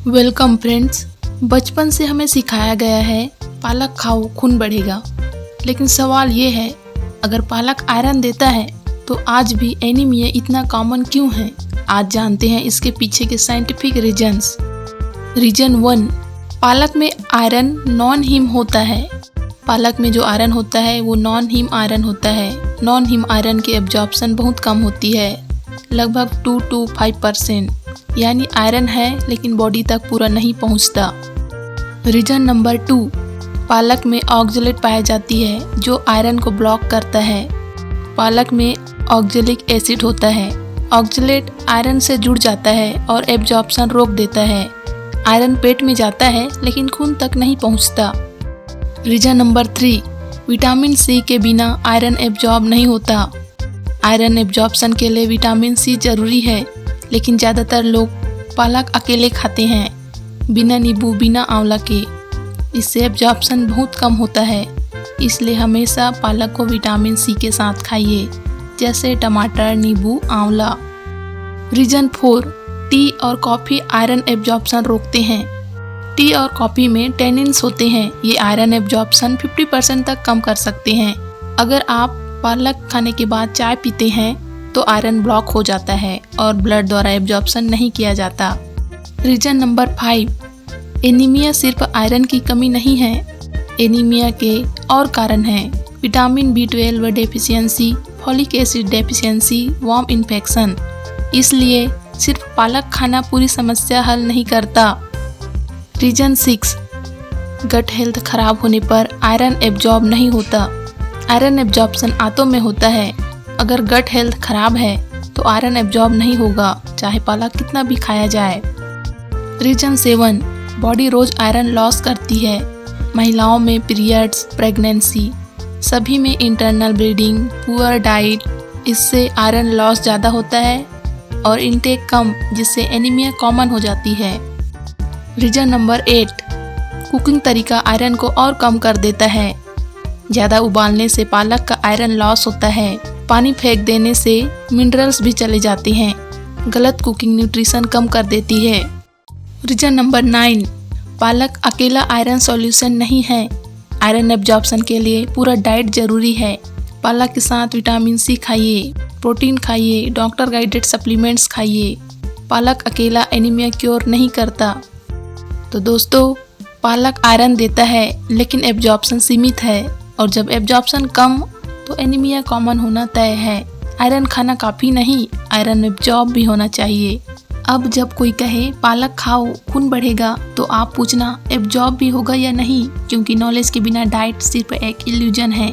Welcome friends. बचपन से हमें सिखाया गया है पालक खाओ खून बढ़ेगा, लेकिन सवाल ये है अगर पालक आयरन देता है तो आज भी एनीमिया इतना कॉमन क्यों है। आज जानते हैं इसके पीछे के साइंटिफिक रीजंस। रीजन 1, पालक में आयरन नॉन हीम होता है। पालक में जो आयरन होता है वो नॉन हीम आयरन होता है। नॉन हीम आयरन की एब्जॉर्प्शन बहुत कम होती है, लगभग 2 to 5%, यानी आयरन है लेकिन बॉडी तक पूरा नहीं पहुंचता। रीजन नंबर 2, पालक में ऑक्जेलेट पाई जाती है जो आयरन को ब्लॉक करता है। पालक में ऑक्जेलिक एसिड होता है। ऑक्जेलेट आयरन से जुड़ जाता है और एब्जॉर्प्शन रोक देता है। आयरन पेट में जाता है लेकिन खून तक नहीं पहुंचता। रीजन नंबर 3, विटामिन सी के बिना आयरन एब्जॉर्ब नहीं होता। आयरन एब्जॉर्प्शन के लिए विटामिन सी जरूरी है, लेकिन ज़्यादातर लोग पालक अकेले खाते हैं, बिना नींबू बिना आंवला के। इससे एब्जॉर्प्शन बहुत कम होता है, इसलिए हमेशा पालक को विटामिन सी के साथ खाइए, जैसे टमाटर, नींबू, आंवला। रीजन 4, टी और कॉफ़ी आयरन एब्जॉर्प्शन रोकते हैं। टी और कॉफ़ी में टेनिन्स होते हैं, ये आयरन एब्जॉर्प्शन 50% तक कम कर सकते हैं। अगर आप पालक खाने के बाद चाय पीते हैं तो आयरन ब्लॉक हो जाता है और ब्लड द्वारा एब्जॉर्प्शन नहीं किया जाता। रीजन नंबर 5, एनीमिया सिर्फ आयरन की कमी नहीं है। एनीमिया के और कारण हैं vitamin B12 deficiency, folic acid deficiency, worm infection. इसलिए सिर्फ पालक खाना पूरी समस्या हल नहीं करता। रीजन 6, गट हेल्थ खराब होने पर आयरन एब्जॉर्ब नहीं होता। आयरन एब्जॉर्प्शन आंतों में होता है। अगर गट हेल्थ खराब है तो आयरन एब्जॉर्ब नहीं होगा, चाहे पालक कितना भी खाया जाए। रीजन 7, बॉडी रोज आयरन लॉस करती है। महिलाओं में पीरियड्स, प्रेगनेंसी, सभी में इंटरनल ब्लीडिंग, पुअर डाइट, इससे आयरन लॉस ज़्यादा होता है और इनटेक कम, जिससे एनीमिया कॉमन हो जाती है। रीजन नंबर 8, कुकिंग तरीका आयरन को और कम कर देता है। ज़्यादा उबालने से पालक का आयरन लॉस होता है। पानी फेंक देने से मिनरल्स भी चले जाते हैं। गलत कुकिंग न्यूट्रिशन कम कर देती है। रीजन नंबर 9, पालक अकेला आयरन सॉल्यूशन नहीं है। आयरन एब्जॉर्प्शन के लिए पूरा डाइट जरूरी है। पालक के साथ विटामिन सी खाइए, प्रोटीन खाइए, डॉक्टर गाइडेड सप्लीमेंट्स खाइए। पालक अकेला एनीमिया क्योर नहीं करता। तो दोस्तों, पालक आयरन देता है लेकिन एब्जॉर्प्शन सीमित है, और जब एब्जॉर्प्शन कम तो एनीमिया कॉमन होना तय है। आयरन खाना काफ़ी नहीं, आयरन एब्जॉर्ब भी होना चाहिए। अब जब कोई कहे पालक खाओ खून बढ़ेगा तो आप पूछना एब्जॉर्ब भी होगा या नहीं, क्योंकि नॉलेज के बिना डाइट सिर्फ एक इल्यूजन है।